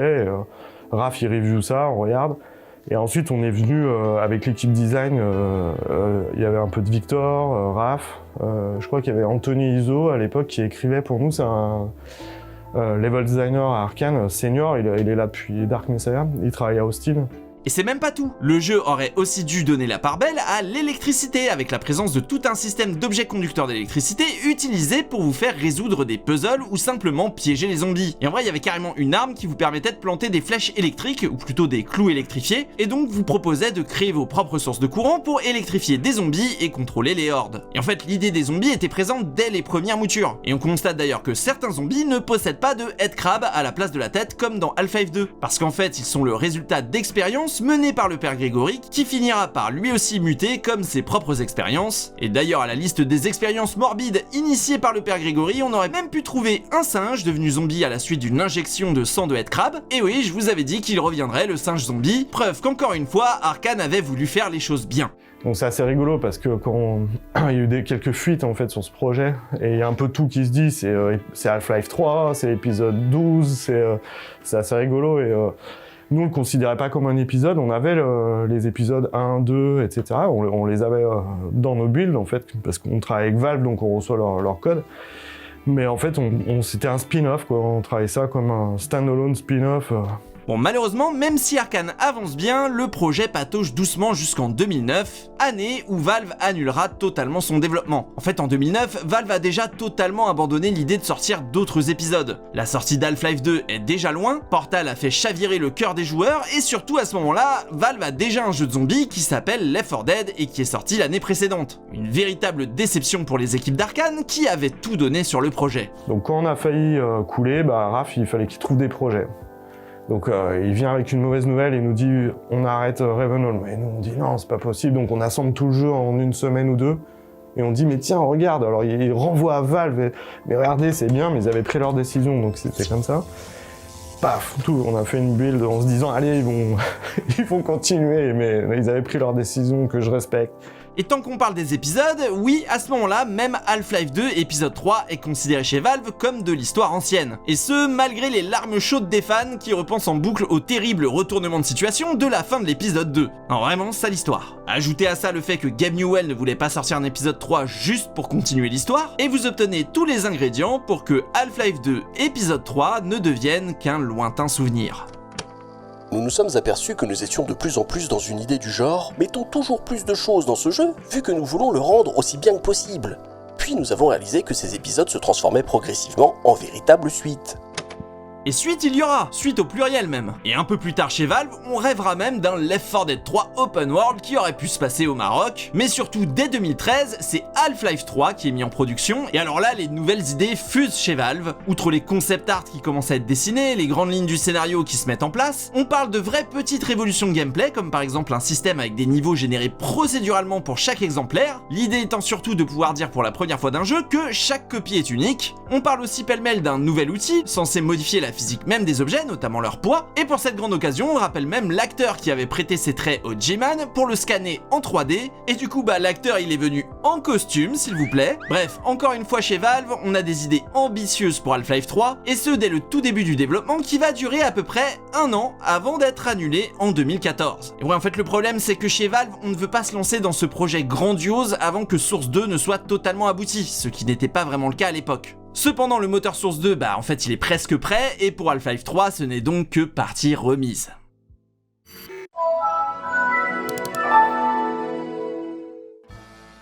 Speaker 8: Raph il review ça, on regarde, et ensuite on est venu avec l'équipe design, il y avait un peu de Victor, Raph, je crois qu'il y avait Anthony Iso à l'époque qui écrivait pour nous, c'est un level designer à Arcane, senior, il est là depuis Dark Messiah, il travaille à Austin.
Speaker 2: Et c'est même pas tout. Le jeu aurait aussi dû donner la part belle à l'électricité, avec la présence de tout un système d'objets conducteurs d'électricité utilisés pour vous faire résoudre des puzzles ou simplement piéger les zombies. Et en vrai, il y avait carrément une arme qui vous permettait de planter des flèches électriques, ou plutôt des clous électrifiés, et donc vous proposait de créer vos propres sources de courant pour électrifier des zombies et contrôler les hordes. Et en fait, l'idée des zombies était présente dès les premières moutures. Et on constate d'ailleurs que certains zombies ne possèdent pas de headcrab à la place de la tête comme dans Half-Life 2, parce qu'en fait, ils sont le résultat d'expériences mené par le père Grégory, qui finira par lui aussi muter comme ses propres expériences. Et d'ailleurs, à la liste des expériences morbides initiées par le père Grégory, on aurait même pu trouver un singe devenu zombie à la suite d'une injection de sang de headcrab. Et oui, je vous avais dit qu'il reviendrait, le singe zombie, preuve qu'encore une fois, Arcane avait voulu faire les choses bien.
Speaker 8: Donc c'est assez rigolo parce que quand il y a eu quelques fuites en fait sur ce projet, et il y a un peu tout qui se dit, c'est Half-Life 3, c'est épisode 12, c'est assez rigolo, et nous, on le considérait pas comme un épisode, on avait les épisodes 1, 2, etc. On les avait dans nos builds, en fait, parce qu'on travaille avec Valve, donc on reçoit leur code. Mais en fait, c'était un spin-off, quoi. On travaillait ça comme un standalone spin-off.
Speaker 2: Bon, malheureusement, même si Arcane avance bien, le projet patauge doucement jusqu'en 2009, année où Valve annulera totalement son développement. En fait, en 2009, Valve a déjà totalement abandonné l'idée de sortir d'autres épisodes. La sortie d'Half-Life 2 est déjà loin, Portal a fait chavirer le cœur des joueurs, et surtout à ce moment-là, Valve a déjà un jeu de zombies qui s'appelle Left 4 Dead et qui est sorti l'année précédente. Une véritable déception pour les équipes d'Arcane qui avaient tout donné sur le projet.
Speaker 8: Donc quand on a failli couler, Raph, il fallait qu'il trouve des projets. Donc il vient avec une mauvaise nouvelle et nous dit on arrête Ravenholm. Et nous on dit non, c'est pas possible, donc on assemble tout le jeu en 1 semaine ou 2. Et on dit mais tiens regarde, alors il renvoie à Valve, mais regardez c'est bien, mais ils avaient pris leur décision, donc c'était comme ça. Paf, tout, on a fait une build en se disant allez ils vont continuer, mais ils avaient pris leur décision que je respecte.
Speaker 2: Et tant qu'on parle des épisodes, oui, à ce moment-là, même Half-Life 2 épisode 3 est considéré chez Valve comme de l'histoire ancienne. Et ce, malgré les larmes chaudes des fans qui repensent en boucle au terrible retournement de situation de la fin de l'épisode 2. Non, vraiment, sale histoire. Ajoutez à ça le fait que Gabe Newell ne voulait pas sortir un épisode 3 juste pour continuer l'histoire, et vous obtenez tous les ingrédients pour que Half-Life 2 épisode 3 ne devienne qu'un lointain souvenir.
Speaker 6: Nous nous sommes aperçus que nous étions de plus en plus dans une idée du genre « mettons toujours plus de choses dans ce jeu, vu que nous voulons le rendre aussi bien que possible ». Puis nous avons réalisé que ces épisodes se transformaient progressivement en véritables suites.
Speaker 2: Et suite il y aura, suite au pluriel même. Et un peu plus tard chez Valve, on rêvera même d'un Left 4 Dead 3 Open World qui aurait pu se passer au Maroc, mais surtout dès 2013, c'est Half-Life 3 qui est mis en production, et alors là les nouvelles idées fusent chez Valve. Outre les concept art qui commencent à être dessinés, les grandes lignes du scénario qui se mettent en place, on parle de vraies petites révolutions de gameplay, comme par exemple un système avec des niveaux générés procéduralement pour chaque exemplaire, l'idée étant surtout de pouvoir dire pour la première fois d'un jeu que chaque copie est unique. On parle aussi pêle-mêle d'un nouvel outil, censé modifier la physique même des objets, notamment leur poids, et pour cette grande occasion, on rappelle même l'acteur qui avait prêté ses traits au G-Man pour le scanner en 3D, et du coup l'acteur il est venu en costume s'il vous plaît. Bref, encore une fois chez Valve, on a des idées ambitieuses pour Half-Life 3, et ce dès le tout début du développement qui va durer à peu près 1 an avant d'être annulé en 2014. Et ouais, en fait le problème c'est que chez Valve, on ne veut pas se lancer dans ce projet grandiose avant que Source 2 ne soit totalement abouti, ce qui n'était pas vraiment le cas à l'époque. Cependant, le moteur Source 2, en fait, il est presque prêt, et pour Half-Life 3, ce n'est donc que partie remise.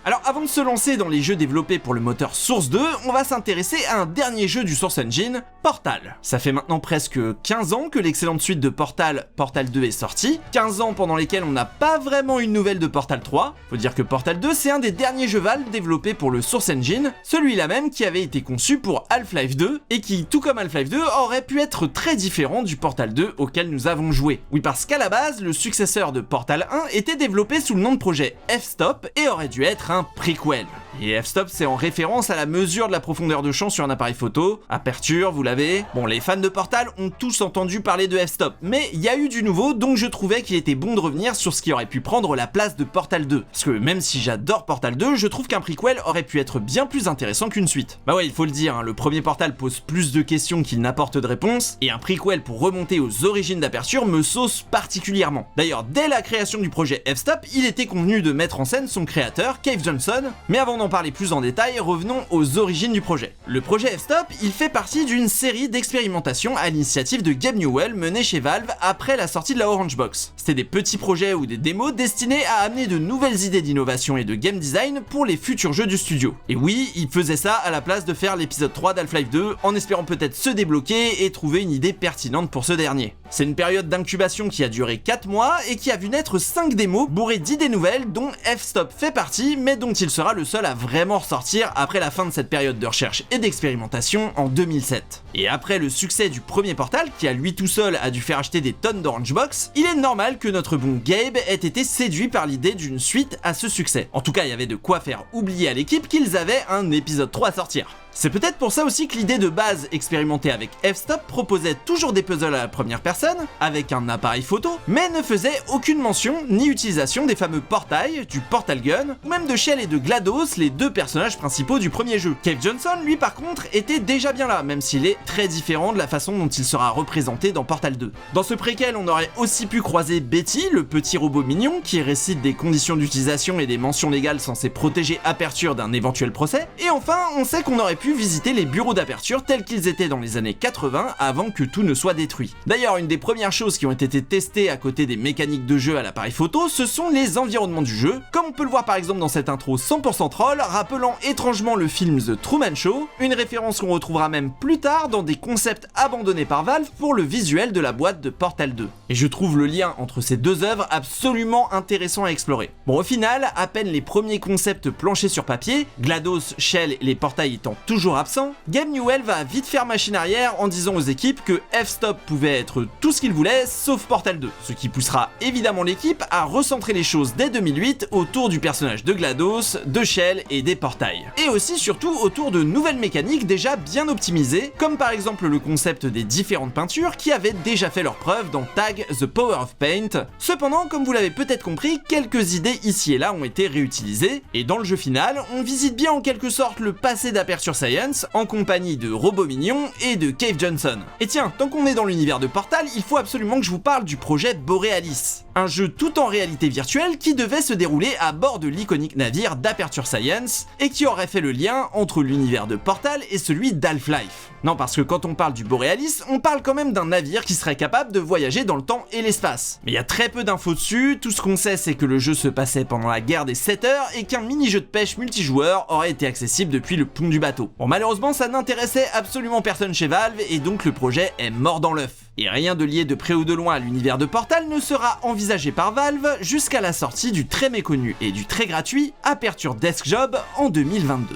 Speaker 2: Alors avant de se lancer dans les jeux développés pour le moteur Source 2, on va s'intéresser à un dernier jeu du Source Engine, Portal. Ça fait maintenant presque 15 ans que l'excellente suite de Portal 2 est sortie, 15 ans pendant lesquels on n'a pas vraiment une nouvelle de Portal 3. Faut dire que Portal 2 c'est un des derniers jeux Valve développés pour le Source Engine, celui-là même qui avait été conçu pour Half-Life 2, et qui, tout comme Half-Life 2, aurait pu être très différent du Portal 2 auquel nous avons joué. Oui, parce qu'à la base, le successeur de Portal 1 était développé sous le nom de projet F-Stop et aurait dû être un prequel. Et F-Stop c'est en référence à la mesure de la profondeur de champ sur un appareil photo, aperture, vous l'avez. Bon, les fans de Portal ont tous entendu parler de F-Stop, mais il y a eu du nouveau, donc je trouvais qu'il était bon de revenir sur ce qui aurait pu prendre la place de Portal 2. Parce que même si j'adore Portal 2, je trouve qu'un prequel aurait pu être bien plus intéressant qu'une suite. Bah ouais, il faut le dire, le premier Portal pose plus de questions qu'il n'apporte de réponses, et un prequel pour remonter aux origines d'Aperture me sauce particulièrement. D'ailleurs, dès la création du projet F-Stop, il était convenu de mettre en scène son créateur, Cave Johnson, mais avant d'en parler plus en détail, revenons aux origines du projet. Le projet F-Stop, il fait partie d'une série d'expérimentations à l'initiative de Gabe Newell menée chez Valve après la sortie de la Orange Box. C'était des petits projets ou des démos destinés à amener de nouvelles idées d'innovation et de game design pour les futurs jeux du studio. Et oui, il faisait ça à la place de faire l'épisode 3 d'Half-Life 2 en espérant peut-être se débloquer et trouver une idée pertinente pour ce dernier. C'est une période d'incubation qui a duré 4 mois et qui a vu naître 5 démos bourrées d'idées nouvelles dont F-Stop fait partie, mais dont il sera le seul à vraiment ressortir après la fin de cette période de recherche et d'expérimentation en 2007. Et après le succès du premier Portal, qui à lui tout seul a dû faire acheter des tonnes d'Orange Box, il est normal que notre bon Gabe ait été séduit par l'idée d'une suite à ce succès. En tout cas, il y avait de quoi faire oublier à l'équipe qu'ils avaient un épisode 3 à sortir. C'est peut-être pour ça aussi que l'idée de base expérimentée avec F-Stop proposait toujours des puzzles à la première personne, avec un appareil photo, mais ne faisait aucune mention ni utilisation des fameux portails, du Portal Gun, ou même de Shell et de GLaDOS, les deux personnages principaux du premier jeu. Cave Johnson, lui par contre, était déjà bien là, même s'il est très différent de la façon dont il sera représenté dans Portal 2. Dans ce préquel, on aurait aussi pu croiser Betty, le petit robot mignon, qui récite des conditions d'utilisation et des mentions légales censées protéger Aperture d'un éventuel procès, et enfin, on sait qu'on aurait pu visiter les bureaux d'Aperture tels qu'ils étaient dans les années 80 avant que tout ne soit détruit. D'ailleurs, une des premières choses qui ont été testées à côté des mécaniques de jeu à l'appareil photo, ce sont les environnements du jeu, comme on peut le voir par exemple dans cette intro 100% troll, rappelant étrangement le film The Truman Show, une référence qu'on retrouvera même plus tard dans des concepts abandonnés par Valve pour le visuel de la boîte de Portal 2. Et je trouve le lien entre ces deux œuvres absolument intéressant à explorer. Bon, au final, à peine les premiers concepts planchés sur papier, GLaDOS, Shell et les portails étant toujours absents, Gabe Newell va vite faire machine arrière en disant aux équipes que F-Stop pouvait être tout ce qu'il voulait sauf Portal 2, ce qui poussera évidemment l'équipe à recentrer les choses dès 2008 autour du personnage de GLaDOS, de Shell et des portails. Et aussi surtout autour de nouvelles mécaniques déjà bien optimisées, comme par exemple le concept des différentes peintures qui avaient déjà fait leur preuve dans Tag The Power of Paint. Cependant, comme vous l'avez peut-être compris, quelques idées ici et là ont été réutilisées, et dans le jeu final, on visite bien en quelque sorte le passé d'Aperture Science en compagnie de Robo Mignon et de Cave Johnson. Et tiens, tant qu'on est dans l'univers de Portal, il faut absolument que je vous parle du projet Borealis. Un jeu tout en réalité virtuelle qui devait se dérouler à bord de l'iconique navire d'Aperture Science et qui aurait fait le lien entre l'univers de Portal et celui d'Half-Life. Non, parce que quand on parle du Borealis, on parle quand même d'un navire qui serait capable de voyager dans le temps et l'espace. Mais il y a très peu d'infos dessus, tout ce qu'on sait c'est que le jeu se passait pendant la guerre des 7 heures et qu'un mini-jeu de pêche multijoueur aurait été accessible depuis le pont du bateau. Bon, malheureusement ça n'intéressait absolument personne chez Valve et donc le projet est mort dans l'œuf. Et rien de lié de près ou de loin à l'univers de Portal ne sera envisagé par Valve jusqu'à la sortie du très méconnu et du très gratuit Aperture Desk Job en 2022.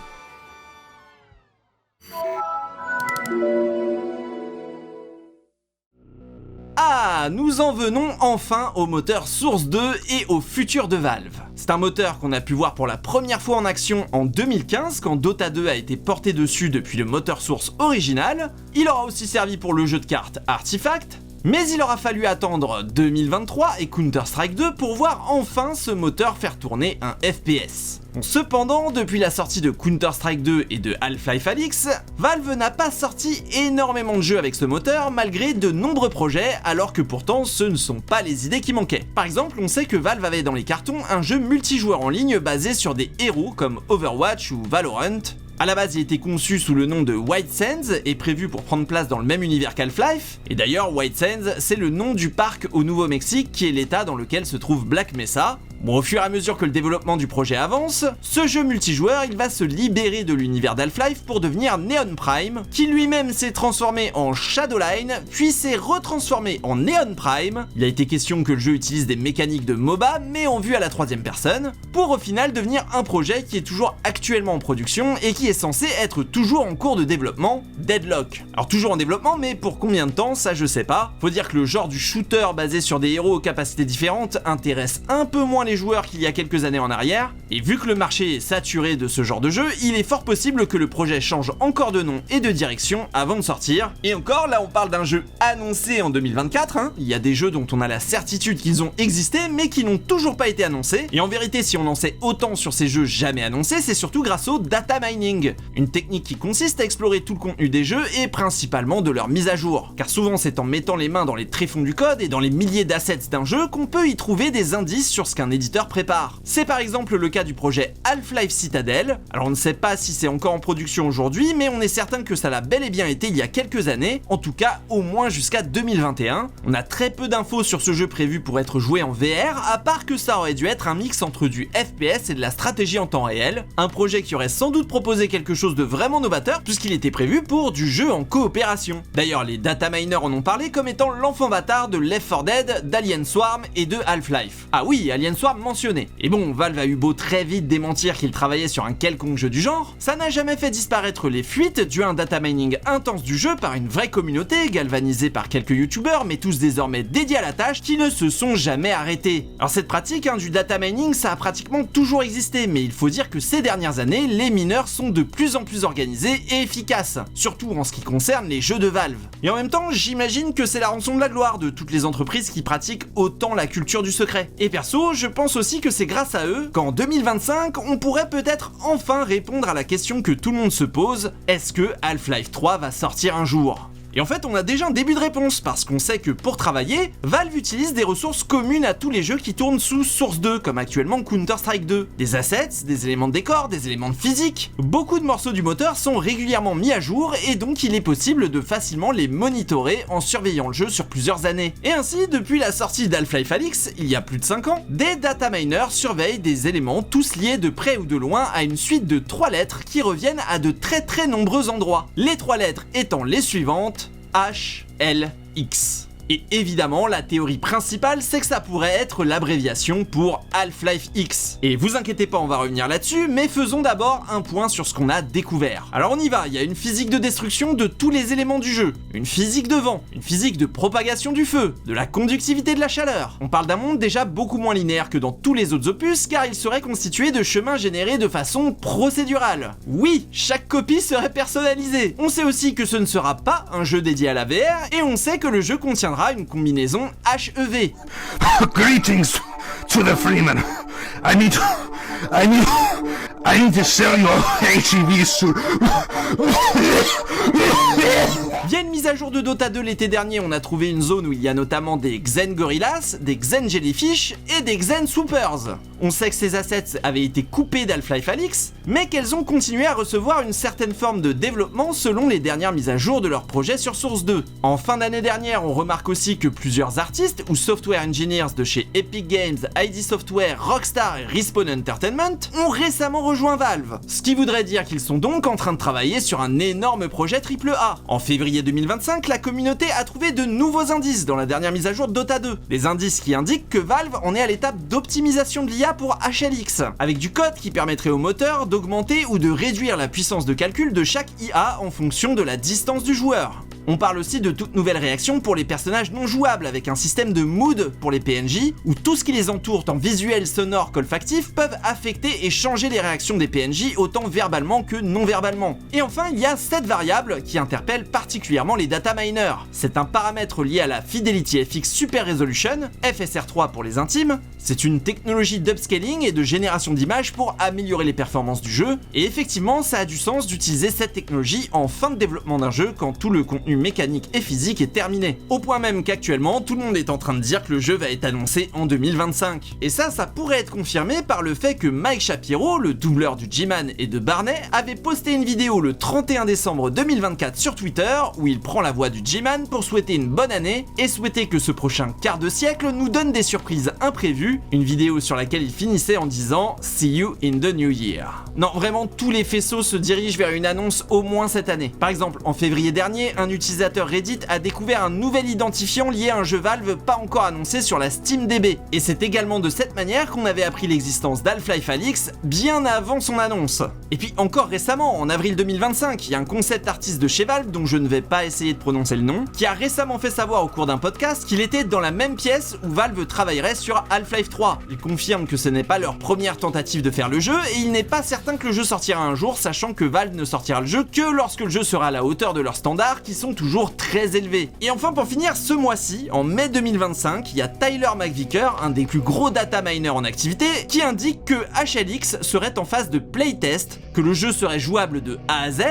Speaker 2: Ah, nous en venons enfin au moteur Source 2 et au futur de Valve. C'est un moteur qu'on a pu voir pour la première fois en action en 2015 quand Dota 2 a été porté dessus depuis le moteur Source original. Il aura aussi servi pour le jeu de cartes Artifact. Mais il aura fallu attendre 2023 et Counter-Strike 2 pour voir enfin ce moteur faire tourner un FPS. Bon, cependant, depuis la sortie de Counter-Strike 2 et de Half-Life Alyx, Valve n'a pas sorti énormément de jeux avec ce moteur malgré de nombreux projets, alors que pourtant ce ne sont pas les idées qui manquaient. Par exemple, on sait que Valve avait dans les cartons un jeu multijoueur en ligne basé sur des héros comme Overwatch ou Valorant. A la base, il était conçu sous le nom de White Sands et prévu pour prendre place dans le même univers qu'Half-Life. Et d'ailleurs, White Sands, c'est le nom du parc au Nouveau-Mexique qui est l'état dans lequel se trouve Black Mesa. Bon, au fur et à mesure que le développement du projet avance, ce jeu multijoueur, il va se libérer de l'univers d'Half-Life pour devenir Neon Prime, qui lui-même s'est transformé en Shadowline, puis s'est retransformé en Neon Prime. Il a été question que le jeu utilise des mécaniques de MOBA, mais en vue à la troisième personne, pour au final devenir un projet qui est toujours actuellement en production et qui est censé être toujours en cours de développement, Deadlock. Alors toujours en développement, mais pour combien de temps, ça je sais pas. Faut dire que le genre du shooter basé sur des héros aux capacités différentes intéresse un peu moins les joueurs qu'il y a quelques années en arrière, et vu que le marché est saturé de ce genre de jeu, il est fort possible que le projet change encore de nom et de direction avant de sortir. Et encore, là on parle d'un jeu annoncé en 2024, hein. Il y a des jeux dont on a la certitude qu'ils ont existé, mais qui n'ont toujours pas été annoncés, et en vérité si on en sait autant sur ces jeux jamais annoncés, c'est surtout grâce au data mining, une technique qui consiste à explorer tout le contenu des jeux et principalement de leur mise à jour, car souvent c'est en mettant les mains dans les tréfonds du code et dans les milliers d'assets d'un jeu qu'on peut y trouver des indices sur ce qu'un éditeur prépare. C'est par exemple le cas du projet Half-Life Citadel. Alors on ne sait pas si c'est encore en production aujourd'hui, mais on est certain que ça l'a bel et bien été il y a quelques années, en tout cas au moins jusqu'à 2021. On a très peu d'infos sur ce jeu prévu pour être joué en VR, à part que ça aurait dû être un mix entre du FPS et de la stratégie en temps réel, un projet qui aurait sans doute proposé quelque chose de vraiment novateur puisqu'il était prévu pour du jeu en coopération. D'ailleurs les data miners en ont parlé comme étant l'enfant bâtard de Left 4 Dead, d'Alien Swarm et de Half-Life. Ah oui, Alien Swarm mentionné. Et bon, Valve a eu beau très vite démentir qu'il travaillait sur un quelconque jeu du genre, ça n'a jamais fait disparaître les fuites dû à un data mining intense du jeu par une vraie communauté galvanisée par quelques youtubeurs mais tous désormais dédiés à la tâche qui ne se sont jamais arrêtés. Alors cette pratique du data mining ça a pratiquement toujours existé, mais il faut dire que ces dernières années les mineurs sont de plus en plus organisés et efficaces, surtout en ce qui concerne les jeux de Valve. Et en même temps j'imagine que c'est la rançon de la gloire de toutes les entreprises qui pratiquent autant la culture du secret. Et perso je pense aussi que c'est grâce à eux qu'en 2025 on pourrait peut-être enfin répondre à la question que tout le monde se pose, est-ce que Half-Life 3 va sortir un jour ? Et en fait on a déjà un début de réponse parce qu'on sait que pour travailler, Valve utilise des ressources communes à tous les jeux qui tournent sous Source 2 comme actuellement Counter-Strike 2. Des assets, des éléments de décor, des éléments de physique. Beaucoup de morceaux du moteur sont régulièrement mis à jour et donc il est possible de facilement les monitorer en surveillant le jeu sur plusieurs années. Et ainsi depuis la sortie d'Half-Life Alyx, il y a plus de 5 ans, des data miners surveillent des éléments tous liés de près ou de loin à une suite de 3 lettres qui reviennent à de très nombreux endroits. Les 3 lettres étant les suivantes: H, L, X. Et évidemment, la théorie principale, c'est que ça pourrait être l'abréviation pour Half-Life X. Et vous inquiétez pas, on va revenir là-dessus, mais faisons d'abord un point sur ce qu'on a découvert. Alors on y va, il y a une physique de destruction de tous les éléments du jeu, une physique de vent, une physique de propagation du feu, de la conductivité de la chaleur. On parle d'un monde déjà beaucoup moins linéaire que dans tous les autres opus, car il serait constitué de chemins générés de façon procédurale. Oui, chaque copie serait personnalisée. On sait aussi que ce ne sera pas un jeu dédié à la VR, et on sait que le jeu contiendra une combinaison HEV.
Speaker 4: Greetings to the Freeman. I need to sell your HEV suit.
Speaker 2: Via une mise à jour de Dota 2 l'été dernier, on a trouvé une zone où il y a notamment des Xen Gorillas, des Xen Jellyfish et des Xen Swoopers. On sait que ces assets avaient été coupés d'Half-Life Alyx, mais qu'elles ont continué à recevoir une certaine forme de développement selon les dernières mises à jour de leur projet sur Source 2. En fin d'année dernière, on remarque aussi que plusieurs artistes ou software engineers de chez Epic Games, ID Software, Rockstar et Respawn Entertainment ont récemment rejoint Valve. Ce qui voudrait dire qu'ils sont donc en train de travailler sur un énorme projet AAA. En février 2025, la communauté a trouvé de nouveaux indices dans la dernière mise à jour de Dota 2. Des indices qui indiquent que Valve en est à l'étape d'optimisation de l'IA pour HLX, avec du code qui permettrait au moteur d'augmenter ou de réduire la puissance de calcul de chaque IA en fonction de la distance du joueur. On parle aussi de toute nouvelle réaction pour les personnages non jouables avec un système de mood pour les PNJ où tout ce qui les entoure tant visuel, sonore qu'olfactif peuvent affecter et changer les réactions des PNJ autant verbalement que non verbalement. Et enfin il y a cette variable qui interpelle particulièrement les data miners. C'est un paramètre lié à la Fidelity FX Super Resolution, FSR3 pour les intimes. C'est une technologie d'upscaling et de génération d'images pour améliorer les performances du jeu, et effectivement ça a du sens d'utiliser cette technologie en fin de développement d'un jeu quand tout le contenu mécanique et physique est terminé. Au point même qu'actuellement tout le monde est en train de dire que le jeu va être annoncé en 2025. Et ça pourrait être confirmé par le fait que Mike Shapiro, le doubleur du G-Man et de Barney, avait posté une vidéo le 31 décembre 2024 sur Twitter où il prend la voix du G-Man pour souhaiter une bonne année et souhaiter que ce prochain quart de siècle nous donne des surprises imprévues, une vidéo sur laquelle il finissait en disant « See you in the new year ». Non, vraiment tous les faisceaux se dirigent vers une annonce au moins cette année. Par exemple, en février dernier, un utilisateur Reddit a découvert un nouvel identifiant lié à un jeu Valve pas encore annoncé sur la SteamDB. Et c'est également de cette manière qu'on avait appris l'existence d'Half-Life Alyx bien avant son annonce. Et puis encore récemment, en avril 2025, il y a un concept artiste de chez Valve, dont je ne vais pas essayer de prononcer le nom, qui a récemment fait savoir au cours d'un podcast qu'il était dans la même pièce où Valve travaillerait sur Half-Life 3. Il confirme que ce n'est pas leur première tentative de faire le jeu et il n'est pas certain que le jeu sortira un jour, sachant que Valve ne sortira le jeu que lorsque le jeu sera à la hauteur de leurs standards qui sont toujours très élevés. Et enfin pour finir, ce mois-ci, en mai 2025, il y a Tyler McVicker, un des plus gros data miners en activité, qui indique que HLX serait en phase de playtest, que le jeu serait jouable de A à Z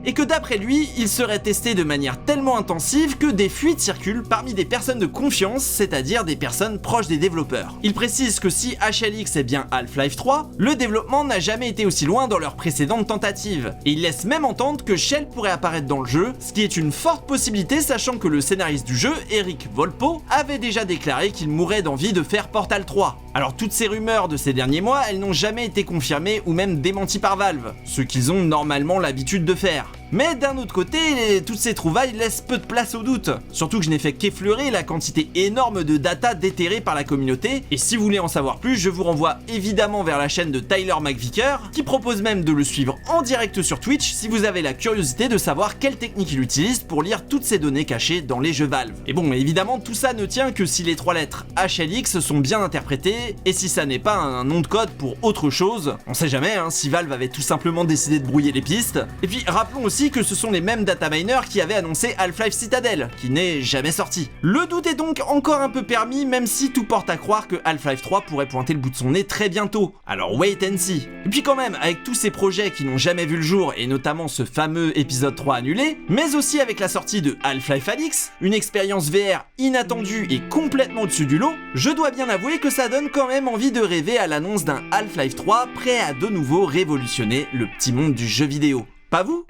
Speaker 2: et que d'après lui, il serait testé de manière tellement intensive que des fuites circulent parmi des personnes de confiance, c'est-à-dire des personnes proches des développeurs. Il précise que si HLX est bien Half-Life 3, le développement n'a jamais été aussi loin dans leurs précédentes tentatives. Et il laisse même entendre que Shell pourrait apparaître dans le jeu, ce qui est une forte possibilité sachant que le scénariste du jeu, Eric Volpo, avait déjà déclaré qu'il mourrait d'envie de faire Portal 3. Alors toutes ces rumeurs de ces derniers mois, elles n'ont jamais été confirmées ou même démenties par Valve, ce qu'ils ont normalement l'habitude de faire. Mais d'un autre côté, toutes ces trouvailles laissent peu de place au doute. Surtout que je n'ai fait qu'effleurer la quantité énorme de data déterrée par la communauté, et si vous voulez en savoir plus, je vous renvoie évidemment vers la chaîne de Tyler McVicker, qui propose même de le suivre en direct sur Twitch si vous avez la curiosité de savoir quelle technique il utilise pour lire toutes ces données cachées dans les jeux Valve. Et bon, évidemment, tout ça ne tient que si les trois lettres HLX sont bien interprétées, et si ça n'est pas un nom de code pour autre chose. On sait jamais, si Valve avait tout simplement décidé de brouiller les pistes. Et puis rappelons aussi que ce sont les mêmes data miners qui avaient annoncé Half-Life Citadel, qui n'est jamais sorti. Le doute est donc encore un peu permis, même si tout porte à croire que Half-Life 3 pourrait pointer le bout de son nez très bientôt. Alors wait and see. Et puis quand même, avec tous ces projets qui n'ont jamais vu le jour, et notamment ce fameux épisode 3 annulé, mais aussi avec la sortie de Half-Life Alyx, une expérience VR inattendue et complètement au-dessus du lot, je dois bien avouer que ça donne quand même envie de rêver à l'annonce d'un Half-Life 3 prêt à de nouveau révolutionner le petit monde du jeu vidéo. Pas vous ?